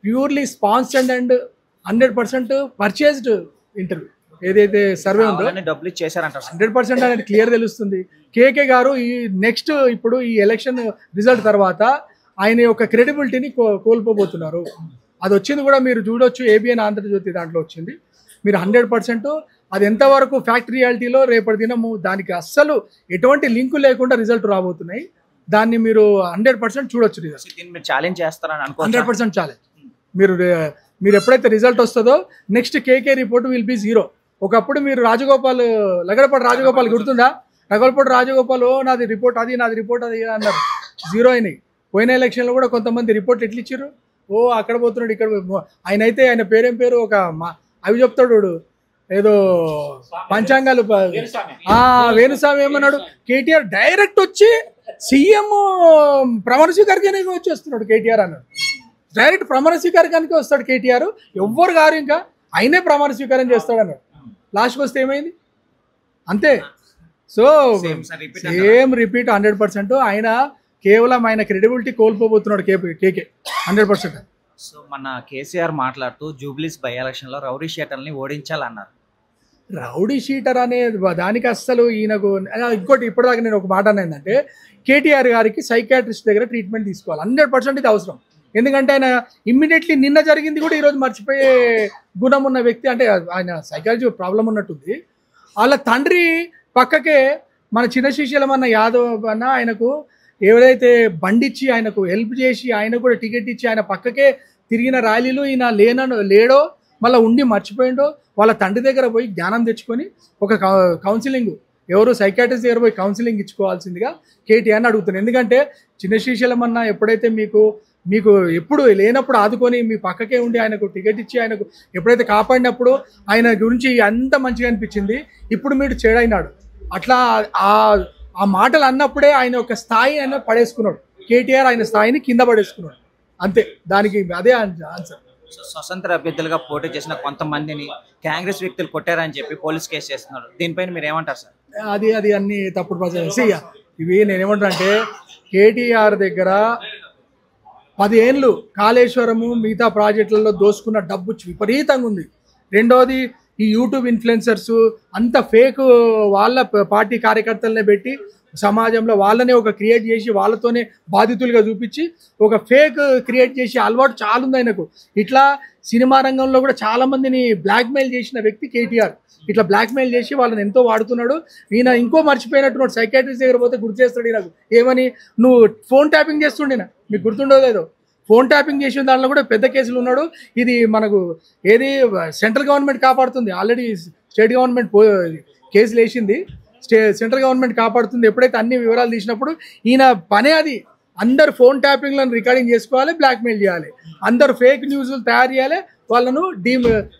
Purely sponsored and 100% purchased interview. ఏదైతే survey ఉందో డబ్బులు ఇచ్చేసారంటారు 100% అనేది క్లియర్ తెలుస్తుంది. కేకే గారు ఈ నెక్స్ట్ ఇప్పుడు ఈ ఎలక్షన్ రిజల్ట్ తర్వాత ఆయన యొక్క క్రెడిబిలిటీని కోల్పోబోతున్నారు. అది వచ్చింది కూడా మీరు చూడొచ్చు, ఏబిఎన్ ఆంధ్రజ్యోతి దాంట్లో వచ్చింది. మీరు 100% అది ఎంతవరకు ఫ్యాక్ట్ రియాలిటీలో రేపటి దినము దానికి అస్సలు ఎటువంటి లింకు లేకుండా రిజల్ట్ రాబోతున్నాయి. దాన్ని మీరు 100% చూడొచ్చు. రిజల్ట్ ఛాలెంజ్ చేస్తారని అనుకో 100% ఛాలెంజ్. మీరు ఎప్పుడైతే రిజల్ట్ వస్తుందో next KK report will be 0. ఒకప్పుడు మీరు లగడపాటి రాజగోపాల్ గుర్తుందా? లగడపాటి రాజగోపాల్ నాది రిపోర్ట్ అది అన్నారు. 0 అయినాయి. పోయిన ఎలక్షన్లో కూడా కొంతమంది రిపోర్ట్ ఎట్లా ఇచ్చారు, అక్కడ పోతున్నాడు ఇక్కడ. ఆయన పేరేం పేరు, ఒక అవి చెప్తాడు ఏదో పంచాంగాలు. వేణుస్వామి ఏమన్నాడు, కేటీఆర్ డైరెక్ట్ వచ్చి సీఎం ప్రమాణ స్వీకారానికి వచ్చేస్తున్నాడు కేటీఆర్ అన్నాడు. డైరెక్ట్ ప్రమాణ స్వీకారానికి వస్తాడు కేటీఆర్, ఎవ్వరు గారు ఇంకా ఆయనే ప్రమాణ స్వీకారం చేస్తాడు అన్నాడు. లాస్ట్కి వస్తే ఏమైంది? అంతే. So same repeat 100%. ఆయన కేవలం ఆయన క్రెడిబిలిటీ కోల్పోబోతున్నాడు కేకే 100%. సో మన కేసీఆర్ మాట్లాడుతూ జూబ్లీస్ బై ఎలక్షన్లో రౌడీ షీటర్ని ఓడించాలన్నారు. రౌడీ షీటర్ అనే దానికి అస్సలు ఈయనకు ఇంకోటి ఇప్పటిదాకా నేను ఒక మాట ఏంటంటే, కేటీఆర్ గారికి సైకాట్రిస్ట్ దగ్గర ట్రీట్మెంట్ తీసుకోవాలి 100%. ఇది అవసరం. ఎందుకంటే ఆయన ఇమ్మీడియట్లీ నిన్న జరిగింది కూడా ఈరోజు మర్చిపోయే గుణం ఉన్న వ్యక్తి. అంటే ఆయన సైకాలజీ ప్రాబ్లం ఉన్నట్టుంది. వాళ్ళ తండ్రి పక్కకే మన చిన్న శిష్యులం అన్న యాదవ్ అన్న ఆయనకు ఎవరైతే బండిచ్చి ఆయనకు హెల్ప్ చేసి ఆయన కూడా టికెట్ ఇచ్చి ఆయన పక్కకే తిరిగిన ర్యాలీలు ఈయన లేడో మళ్ళీ ఉండి మర్చిపోయిండో వాళ్ళ తండ్రి దగ్గర పోయి జ్ఞానం తెచ్చుకొని ఒక కౌన్సిలింగ్ సైకాట్రిస్ట్ దగ్గర పోయి కౌన్సిలింగ్ ఇచ్చుకోవాల్సిందిగా కేటీఆర్ని అడుగుతున్నాను. ఎందుకంటే చిన్న శ్రీశైలం అన్న ఎప్పుడైతే మీకు ఎప్పుడు లేనప్పుడు ఆదుకొని మీ పక్కకే ఉండి ఆయనకు టికెట్ ఇచ్చి ఆయనకు ఎప్పుడైతే కాపాడినప్పుడు ఆయన గురించి అంత మంచిగా అనిపించింది. ఇప్పుడు మీరు చెడైనాడు. అట్లా ఆ మాటలు అన్నప్పుడే ఆయన ఒక స్థాయి ఆయన పడేసుకున్నాడు. కేటీఆర్ ఆయన స్థాయిని కింద పడేసుకున్నాడు. అంతే, దానికి అదే ఆన్సర్. స్వతంత్ర అభ్యర్థులుగా పోటీ చేసిన కొంతమందిని కాంగ్రెస్ వ్యక్తులు కొట్టారని చెప్పి పోలీస్ కేసు చేస్తున్నారు. దీనిపైన మీరు ఏమంటారు సార్? అది అన్ని తప్పుడు ప్రచారం. ఇవి నేనేమంటా అంటే, కేటీఆర్ దగ్గర 10 ఏళ్ళు కాళేశ్వరము మిగతా ప్రాజెక్టులలో దోసుకున్న డబ్బు విపరీతంగా ఉంది. రెండోది ఈ యూట్యూబ్ ఇన్ఫ్లుయెన్సర్స్ అంత ఫేక్ వాళ్ళ పార్టీ కార్యకర్తలనే పెట్టి సమాజంలో వాళ్ళనే ఒక క్రియేట్ చేసి వాళ్ళతోనే బాధితులుగా చూపించి ఒక ఫేక్ క్రియేట్ చేసి అలవాటు చాలా ఉంది ఆయనకు. ఇట్లా సినిమా రంగంలో కూడా చాలా మందిని బ్లాక్మెయిల్ చేసిన వ్యక్తి కేటీఆర్. ఇట్లా బ్లాక్మెయిల్ చేసి వాళ్ళని ఎంతో వాడుతున్నాడు. ఈయన ఇంకో మర్చిపోయినట్టున్నాడు, సైకాట్రిస్ట్ దగ్గర పోతే గుర్తు చేస్తాడు ఈయనకు. ఏమని, నువ్వు ఫోన్ ట్యాపింగ్ చేస్తుండేనా, మీకు గుర్తుండో లేదో, ఫోన్ ట్యాపింగ్ చేసిన దాంట్లో కూడా పెద్ద కేసులు ఉన్నాడు. ఇది మనకు ఏది సెంట్రల్ గవర్నమెంట్ కాపాడుతుంది. ఆల్రెడీ స్టేట్ గవర్నమెంట్ కేసులు వేసింది, సెంట్రల్ గవర్నమెంట్ కాపాడుతుంది. ఎప్పుడైతే అన్ని వివరాలు తీసినప్పుడు ఈయన పనే అది. అందరు ఫోన్ ట్యాపింగ్లను రికార్డింగ్ చేసుకోవాలి, బ్లాక్మెయిల్ చేయాలి, అందరు ఫేక్ న్యూస్లు తయారు చేయాలి, వాళ్ళను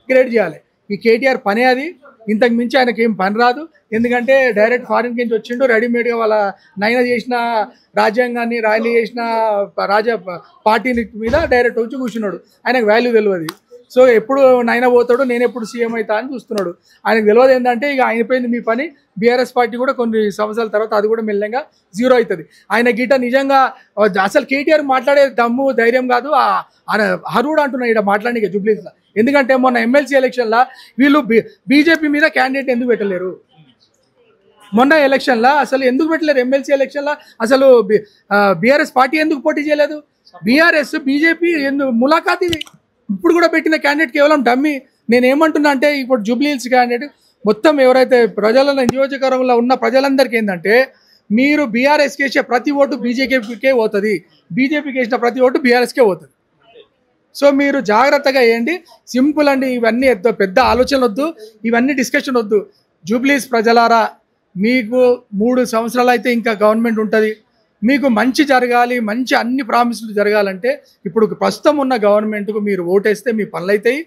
క్రియేట్ చేయాలి. ఈ కేటీఆర్ పనే అది. ఇంతకు మించి ఆయనకి ఏం పని రాదు. ఎందుకంటే డైరెక్ట్ ఫారిన్ నుంచి వచ్చిండు, రెడీమేడ్గా వాళ్ళ నైనా చేసిన రాజ్యాంగాన్ని ర్యాలీ చేసిన పార్టీ మీద డైరెక్ట్ వచ్చి కూర్చున్నాడు. ఆయనకు వాల్యూ తెలియదు. సో ఎప్పుడు నైనా పోతాడు, నేను ఎప్పుడు సీఎం అవుతా అని చూస్తున్నాడు. ఆయనకు తెలియదు ఏంటంటే ఇక అయిపోయింది మీ పని. బీఆర్ఎస్ పార్టీ కూడా కొన్ని సంవత్సరాల తర్వాత అది కూడా మెల్లగా 0 అవుతుంది. ఆయన గిట్ట నిజంగా అసలు కేటీఆర్ మాట్లాడే దమ్ము ధైర్యం కాదు, హరుడు అంటున్నాడు ఇక్కడ మాట్లాడి జూబ్లీస్లో. ఎందుకంటే మొన్న ఎమ్మెల్సీ ఎలక్షన్లో వీళ్ళు బీజేపీ మీద క్యాండిడేట్ ఎందుకు పెట్టలేరు? మొన్న ఎలక్షన్లో అసలు ఎందుకు పెట్టలేరు? ఎమ్మెల్సీ ఎలక్షన్లో అసలు బీఆర్ఎస్ పార్టీ ఎందుకు పోటీ చేయలేదు? బీఆర్ఎస్ బీజేపీ ములాఖాత్ ఇవి. ఇప్పుడు కూడా పెట్టిన క్యాండిడేట్ కేవలం డమ్మీ. నేనేమంటున్నా అంటే, ఇప్పుడు జూబ్లీహిల్స్ క్యాండిడేట్ మొత్తం ఎవరైతే ప్రజల నియోజకవర్గంలో ఉన్న ప్రజలందరికీ ఏంటంటే, మీరు బీఆర్ఎస్కి వేసే ప్రతి ఓటు బీజేపీకే పోతుంది, బీజేపీకి వేసిన ప్రతి ఓటు బీఆర్ఎస్కే పోతుంది. సో మీరు జాగ్రత్తగా వేయండి. సింపుల్ అండి. ఇవన్నీ పెద్ద ఆలోచన వద్దు, ఇవన్నీ డిస్కషన్ వద్దు. జూబ్లీహిల్స్ ప్రజలారా, మీకు 3 సంవత్సరాలు అయితే ఇంకా గవర్నమెంట్ ఉంటుంది. మీకు మంచి జరగాలి, మంచి అన్ని ప్రామిసులు జరగాలంటే ఇప్పుడు ప్రస్తుతం ఉన్న గవర్నమెంట్కు మీరు ఓటేస్తే మీ పనులు అవుతాయి.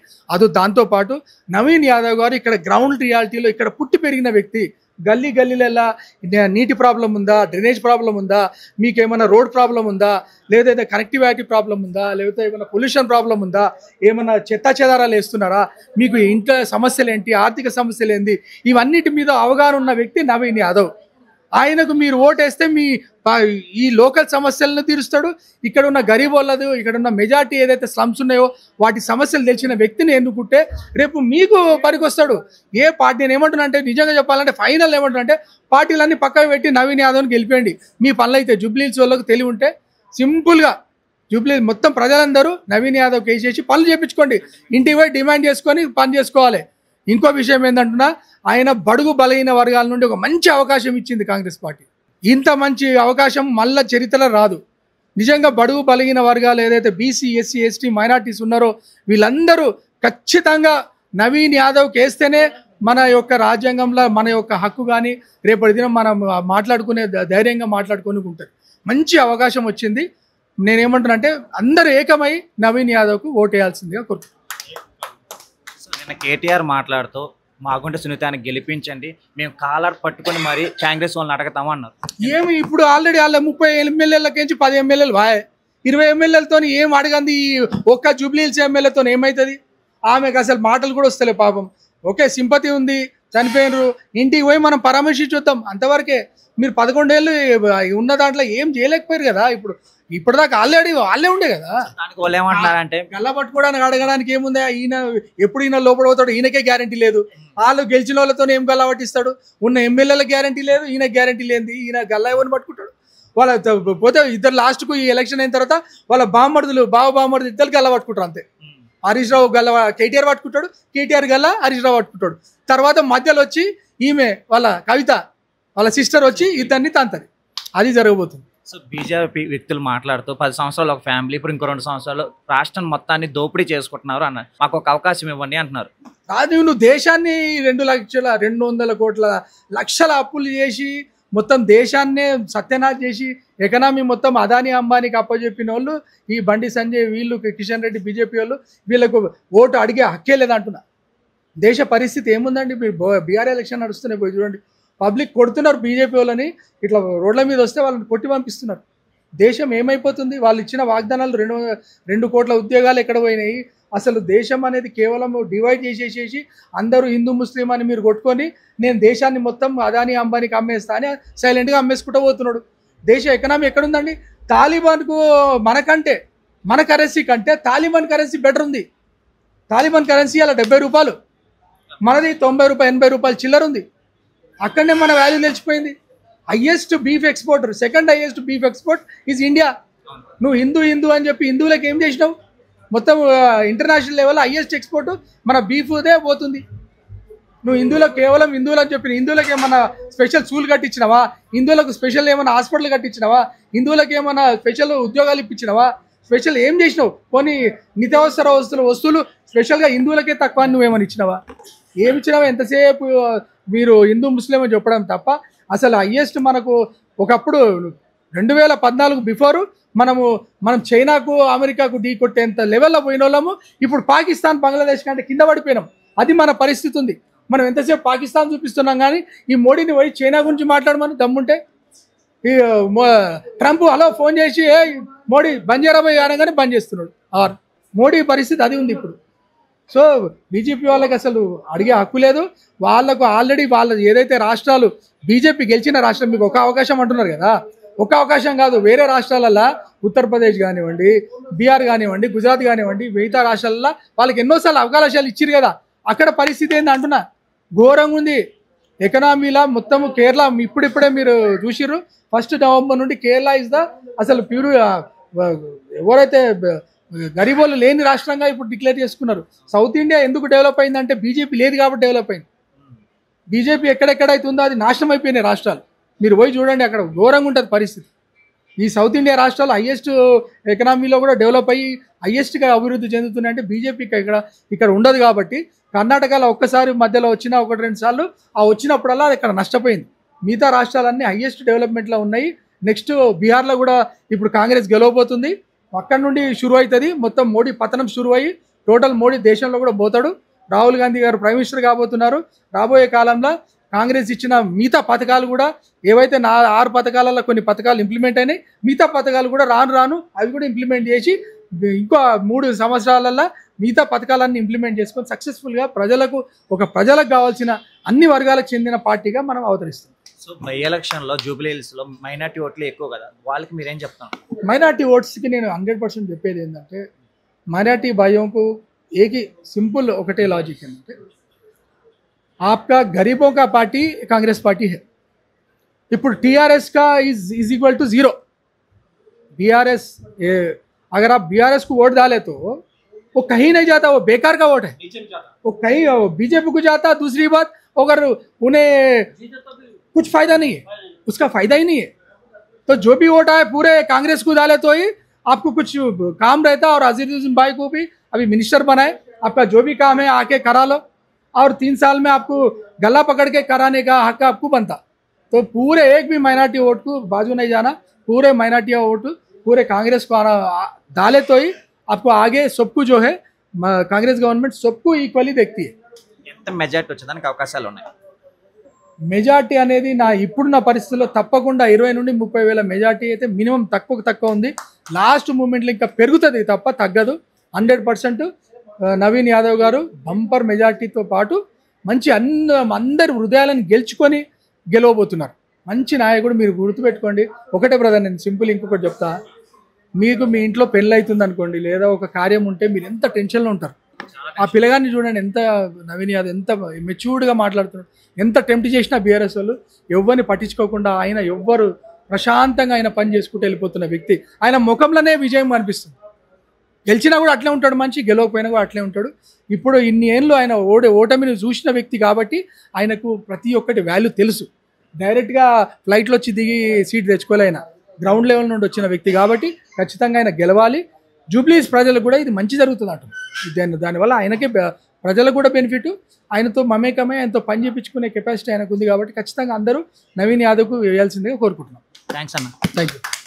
దాంతోపాటు నవీన్ యాదవ్ గారు ఇక్కడ గ్రౌండ్ రియాలిటీలో ఇక్కడ పుట్టి పెరిగిన వ్యక్తి. గల్లీలలో నీటి ప్రాబ్లం ఉందా, డ్రైనేజ్ ప్రాబ్లం ఉందా, మీకు ఏమైనా రోడ్ ప్రాబ్లం ఉందా, లేదా కనెక్టివిటీ ప్రాబ్లం ఉందా, లేకపోతే ఏమైనా పొల్యూషన్ ప్రాబ్లం ఉందా, ఏమైనా చెత్త చెదారాలు వేస్తున్నారా, మీకు ఇంట్లో సమస్యలు ఏంటి, ఆర్థిక సమస్యలు ఏంటి, ఇవన్నిటి మీద అవగాహన ఉన్న వ్యక్తి నవీన్ యాదవ్. ఆయనకు మీరు ఓటేస్తే మీ ఈ లోకల్ సమస్యలను తీరుస్తాడు. ఇక్కడ ఉన్న గరీబ్ వాళ్ళదు, ఇక్కడ ఉన్న మెజార్టీ ఏదైతే స్లమ్స్ ఉన్నాయో వాటి సమస్యలు తెలిసిన వ్యక్తిని ఎన్నుకుంటే రేపు మీకు పనికొస్తాడు. ఏ పార్టీ నేను ఏమంటున్నా అంటే, నిజంగా చెప్పాలంటే ఫైనల్ ఏమంటున్నా అంటే, పార్టీలన్నీ పక్కకు పెట్టి నవీన్ యాదవ్ని గెలిపేయండి. మీ పనులు అయితే జూబ్లీహిల్స్ వాళ్ళకి తెలివి ఉంటే సింపుల్గా జూబ్లీ మొత్తం ప్రజలందరూ నవీన్ యాదవ్ కేసు చేసి పనులు చేయించుకోండి. ఇంటికి పోయి డిమాండ్ చేసుకొని పని చేసుకోవాలి. ఇంకో విషయం ఏంటంటున్నా, ఆయన బడుగు బలహీన వర్గాల నుండి ఒక మంచి అవకాశం ఇచ్చింది కాంగ్రెస్ పార్టీ. ఇంత మంచి అవకాశం మళ్ళా చరిత్రలో రాదు. నిజంగా బడుగు బలహీన వర్గాలు ఏదైతే బీసీ, ఎస్సీ, ఎస్టీ, మైనార్టీస్ ఉన్నారో వీళ్ళందరూ ఖచ్చితంగా నవీన్ యాదవ్కి వేస్తేనే మన యొక్క రాజ్యాంగంలో మన యొక్క హక్కు కానీ రేపటి దినం మనం మాట్లాడుకునే ధైర్యంగా మాట్లాడుకొని ఉంటుంది. మంచి అవకాశం వచ్చింది. నేనేమంటున్నా అంటే అందరూ ఏకమై నవీన్ యాదవ్కు ఓటేయాల్సిందిగా కోరుతున్నాను. నిన్న కేటీఆర్ మాట్లాడుతూ మాగుంట సునీతాన్ని గెలిపించండి, మేము కాలర్ పట్టుకొని మరి కాంగ్రెస్ వాళ్ళని అడగతాము అన్నారు. ఏమి ఇప్పుడు ఆల్రెడీ వాళ్ళ 30 ఎమ్మెల్యేలకించి 10 ఎమ్మెల్యేలు 20 ఎమ్మెల్యేలతో ఏం అడగంది. ఈ ఒక్క జూబ్లీహిల్స్ ఎమ్మెల్యేతో ఏమవుతుంది? ఆమెకు అసలు మాటలు కూడా వస్తలే పాపం. ఓకే, సింపతి ఉంది, చనిపోయినరు, ఇంటికి పోయి మనం పరామర్శించుద్దాం అంతవరకే. మీరు 11 ఏళ్ళు ఉన్న దాంట్లో ఏం చేయలేకపోయారు కదా. ఇప్పటిదాకా ఆల్రెడీ వాళ్ళే ఉండే కదా. దానికి వాళ్ళు ఏమంటున్నారంటే, గల్ల పట్టుకోవడానికి అడగడానికి ఏముంది? ఈయన లోపల పోతాడు, ఈయనకే గ్యారంటీ లేదు. వాళ్ళు గెలిచిన వాళ్ళతో ఏం గల్ల పట్టిస్తాడు? ఉన్న ఎమ్మెల్యేలకు గ్యారంటీ లేదు, ఈయన గ్యారంటీ లేనిది ఈయన గల్ల ఎవరిని పట్టుకుంటాడు? వాళ్ళ పోతే ఇద్దరు లాస్ట్కు ఈ ఎలక్షన్ అయిన తర్వాత వాళ్ళ బావమరుదులు ఇద్దరు గల్ల పట్టుకుంటారు అంతే. హరీష్ రావు గల్ల కేటీఆర్ పట్టుకుంటాడు, కేటీఆర్ గల్ల హరీష్ రావు పట్టుకుంటాడు. తర్వాత మధ్యలో వచ్చి ఈమె వాళ్ళ కవిత వాళ్ళ సిస్టర్ వచ్చి ఇద్దరిని తంతది. అది జరగబోతుంది. సో బీజేపీ వ్యక్తులు మాట్లాడుతూ 10 సంవత్సరాలు ఒక ఫ్యామిలీ, ఇప్పుడు ఇంకో 2 సంవత్సరాలు రాష్ట్రం మొత్తాన్ని దోపిడీ చేసుకుంటున్నారు అన్నారు. మాకు ఒక అవకాశం ఇవ్వండి అంటున్నారు. అది నువ్వు దేశాన్ని 200 కోట్ల లక్షల అప్పులు చేసి మొత్తం దేశాన్నే సత్యనాశ చేసి ఎకనామీ మొత్తం అదానీ అంబానీకి అప్పచెప్పిన వాళ్ళు ఈ బండి సంజయ్, వీళ్ళు కిషన్ రెడ్డి, బీజేపీ వాళ్ళు, వీళ్ళకు ఓటు అడిగే హక్కే లేదంటున్నా. దేశ పరిస్థితి ఏముందండి? మీరు బీఆర్ ఎలక్షన్ నడుస్తున్నాయి, పోయి చూడండి. పబ్లిక్ కొడుతున్నారు బీజేపీ వాళ్ళని, ఇట్లా రోడ్ల మీద వస్తే వాళ్ళని కొట్టి పంపిస్తున్నారు. దేశం ఏమైపోతుంది? వాళ్ళు ఇచ్చిన వాగ్దానాలు 2 కోట్ల ఉద్యోగాలు ఎక్కడ పోయినాయి? అసలు దేశం అనేది కేవలం డివైడ్ చేసేసేసి అందరూ హిందూ ముస్లిం అని మీరు కొట్టుకొని నేను దేశాన్ని మొత్తం అదానీ అంబానీకి అమ్మేస్తా అని సైలెంట్గా అమ్మేసుకుంటూ పోతున్నాడు. దేశ ఎకనామీ ఎక్కడుందండి? తాలిబాన్కు మన కరెన్సీ కంటే తాలిబాన్ కరెన్సీ బెటర్ ఉంది. తాలిబాన్ కరెన్సీ అలా 70 రూపాయలు, మనది 90 రూపాయలు 80 రూపాయలు చిల్లర ఉంది. అక్కడనే మన వాల్యూ తెలిసిపోయింది. Highest beef exporter, second highest beef export is India. నువ్వు హిందూ అని చెప్పి హిందువులకు ఏం చేసినావు? మొత్తం ఇంటర్నేషనల్ లెవెల్ హైయెస్ట్ ఎక్స్పోర్ట్ మన బీఫ్దే పోతుంది. నువ్వు కేవలం హిందువులు అని చెప్పిన హిందువులకు ఏమన్నా స్పెషల్ స్కూల్ కట్టించినవా? హిందువులకు స్పెషల్ ఏమైనా హాస్పిటల్ కట్టించినవా? హిందువులకు ఏమైనా స్పెషల్ ఉద్యోగాలు ఇప్పించినవా? స్పెషల్ ఏం చేసినావు? కొన్ని నిత్యావసర వస్తువులు స్పెషల్గా హిందువులకే తక్కువ నువ్వేమని ఇచ్చినావా? ఏమి ఇచ్చినావా? ఎంతసేపు మీరు హిందూ ముస్లిం అని చెప్పడం తప్ప అసలు హయ్యెస్ట్ మనకు ఒకప్పుడు 2014 బిఫోరు మనం చైనాకు అమెరికాకు ఢీ కొట్టేంత లెవెల్లో పోయిన వాళ్ళము. ఇప్పుడు పాకిస్తాన్, బంగ్లాదేశ్ కంటే కింద పడిపోయినాం. అది మన పరిస్థితి ఉంది. మనం ఎంతసేపు పాకిస్తాన్ చూపిస్తున్నాం కానీ ఈ మోడీని పోయి చైనా గురించి మాట్లాడమని దమ్ముంటే ఈ ట్రంప్ హలో ఫోన్ చేసి మోడీ బంద్ చేయరాబోయే అనగానే బంద్ చేస్తున్నాడు. మోడీ పరిస్థితి అది ఉంది ఇప్పుడు. సో బీజేపీ వాళ్ళకి అసలు అడిగే హక్కు లేదు. వాళ్ళకు ఆల్రెడీ ఏదైతే రాష్ట్రాలు బీజేపీ గెలిచిన రాష్ట్రం, మీకు ఒక అవకాశం అంటున్నారు కదా, ఒక అవకాశం కాదు, వేరే రాష్ట్రాలల్లో ఉత్తరప్రదేశ్ కానివ్వండి, బీహార్ కానివ్వండి, గుజరాత్ కానివ్వండి, మిగతా రాష్ట్రాలలో వాళ్ళకి ఎన్నోసార్లు అవకాశాలు ఇచ్చిరు కదా. అక్కడ పరిస్థితి ఏంది అంటున్నా, ఘోరంగా ఉంది ఎకనామీలా మొత్తం. కేరళ ఇప్పుడిప్పుడే మీరు చూసిర్రు, 1 నవంబర్ నుండి కేరళ ఇస్ ద అసలు ప్యూర్ ఎవరైతే గరీబోళ్ళు లేని రాష్ట్రంగా ఇప్పుడు డిక్లేర్ చేసుకున్నారు. సౌత్ ఇండియా ఎందుకు డెవలప్ అయిందంటే బీజేపీ లేదు కాబట్టి డెవలప్ అయింది. బీజేపీ ఎక్కడెక్కడైతే ఉందో అది నాశనం అయిపోయినాయి రాష్ట్రాలు. మీరు పోయి చూడండి, అక్కడ ఘోరంగా ఉంటుంది పరిస్థితి. ఈ సౌత్ ఇండియా రాష్ట్రాలు హైయెస్ట్ ఎకనామీలో కూడా డెవలప్ అయ్యి హైయెస్ట్గా అభివృద్ధి చెందుతున్నాయి అంటే బీజేపీకి ఇక్కడ ఉండదు. కాబట్టి కర్ణాటకలో ఒక్కసారి మధ్యలో వచ్చిన 1-2 సార్లు వచ్చినప్పుడల్లా అది ఇక్కడ నష్టపోయింది. మిగతా రాష్ట్రాలన్నీ హైయెస్ట్ డెవలప్మెంట్లో ఉన్నాయి. నెక్స్ట్ బీహార్లో కూడా ఇప్పుడు కాంగ్రెస్ గెలవబోతుంది. అక్కడ నుండి షురు అవుతుంది మొత్తం. మోడీ పతనం షురు అయ్యి టోటల్ మోడీ దేశంలో కూడా పోతాడు. రాహుల్ గాంధీ గారు ప్రైమ్ మినిస్టర్ కాబోతున్నారు. రాబోయే కాలంలో కాంగ్రెస్ ఇచ్చిన మిగతా పథకాలు కూడా ఏవైతే 6 పథకాలలో కొన్ని పథకాలు ఇంప్లిమెంట్ అయినాయి, మిగతా పథకాలు కూడా రాను అవి కూడా ఇంప్లిమెంట్ చేసి ఇంకో 3 సంవత్సరాలలో మిగతా పథకాలన్నీ ఇంప్లిమెంట్ చేసుకొని సక్సెస్ఫుల్గా ప్రజలకు కావాల్సిన అన్ని వర్గాలకు చెందిన పార్టీగా మనం అవతరిస్తాం. సో బై ఎలక్షన్లో జూబ్లీ హిల్స్లో మైనార్టీ ఓట్లు ఎక్కువ కదా, వాళ్ళకి మీరేం చెప్తాను? మైనార్టీ ఓట్స్కి నేను 100% చెప్పేది ఏంటంటే, మైనార్టీ भाइयों ఏకి సింపుల్ ఒకటే లాజిక్ ఏంటంటే, आपका गरीबों का पार्टी कांग्रेस पार्टी है. ఇప్పుడు टीआरएस का इज इक्वल टू 0. बीआरएस अगर आप बीआरएस को वोट डाले तो वो कहीं नहीं जाता, वो बेकार का वोट है, वो कहीं बीजेपी को जाता. दूसरी बात, अगर उन्हें कुछ फायदा नहीं है, उसका फायदा ही नहीं है. तो जो भी वोट आए पूरे कांग्रेस को डाले तो ही आपको कुछ काम रहता. और अजीजुद्दीन भाई को भी अभी मिनिस्टर बनाए, आपका जो भी काम है आके करा लो, और 3 साल में आपको गला पकड़ के कराने का हक आपको बनता. तो पूरे एक भी माइनॉरिटी वोट को बाजू नहीं जाना, पूरे माइनॉरिटी वोट पूरे कांग्रेस को डाले तो ही आपको आगे सबको जो है कांग्रेस गवर्नमेंट सबको ఈక్వల్లీ देखती है. ఎంత మెజారిటీ వచ్చేదానికి అవకాశాలు ఉన్నాయి? మెజార్టీ అనేది ఇప్పుడున్న పరిస్థితుల్లో తప్పకుండా 20 నుండి 30 వేల మెజార్టీ అయితే మినిమం తక్కువ ఉంది. లాస్ట్ మూమెంట్లో ఇంకా పెరుగుతుంది తప్ప తగ్గదు. 100% నవీన్ యాదవ్ గారు బంపర్ మెజార్టీతో పాటు మంచి అందరి హృదయాలను గెలవబోతున్నారు. మంచి నాయకుడు. మీరు గుర్తుపెట్టుకోండి ఒకటే బ్రదర్, నేను సింపుల్ ఇంకొకటి చెప్తా. మీకు మీ ఇంట్లో పెళ్ళి అవుతుంది అనుకోండి, లేదా ఒక కార్యం ఉంటే మీరు ఎంత టెన్షన్లో ఉంటారు. ఆ పిల్లగాన్ని చూడండి, ఎంత నవీన్ యాదవ్ ఎంత మెచ్యూర్డ్గా మాట్లాడుతున్నాడు. ఎంత టెంప్ట్ చేసినా బీఆర్ఎస్ వాళ్ళు ఎవరిని పట్టించుకోకుండా ఆయన ఎవ్వరు ప్రశాంతంగా ఆయన పని చేసుకుంటూ వెళ్ళిపోతున్న వ్యక్తి. ఆయన ముఖంలోనే విజయం కనిపిస్తుంది. గెలిచినా కూడా అట్లే ఉంటాడు మనిషి, గెలవకపోయినా కూడా అట్లే ఉంటాడు. ఇప్పుడు ఇన్ని ఏళ్ళు ఆయన ఓటమిని చూసిన వ్యక్తి కాబట్టి ఆయనకు ప్రతి ఒక్కటి వాల్యూ తెలుసు. డైరెక్ట్గా ఫ్లైట్లో వచ్చి దిగి సీట్ తెచ్చుకోలే, ఆయన గ్రౌండ్ లెవెల్ నుండి వచ్చిన వ్యక్తి కాబట్టి ఖచ్చితంగా ఆయన గెలవాలి. జూబ్లీస్ ప్రజలకు కూడా ఇది మంచి జరుగుతుంది అంట. దానివల్ల ఆయనకే ప్రజలకు కూడా బెనిఫిట్. ఆయనతో మమేకమే ఆయనతో పని చేయించుకునే కెపాసిటీ ఆయనకు ఉంది కాబట్టి ఖచ్చితంగా అందరూ నవీన్ యాదవ్కు వేయాల్సిందిగా కోరుకుంటున్నాం. థ్యాంక్స్ అన్న. Thank you.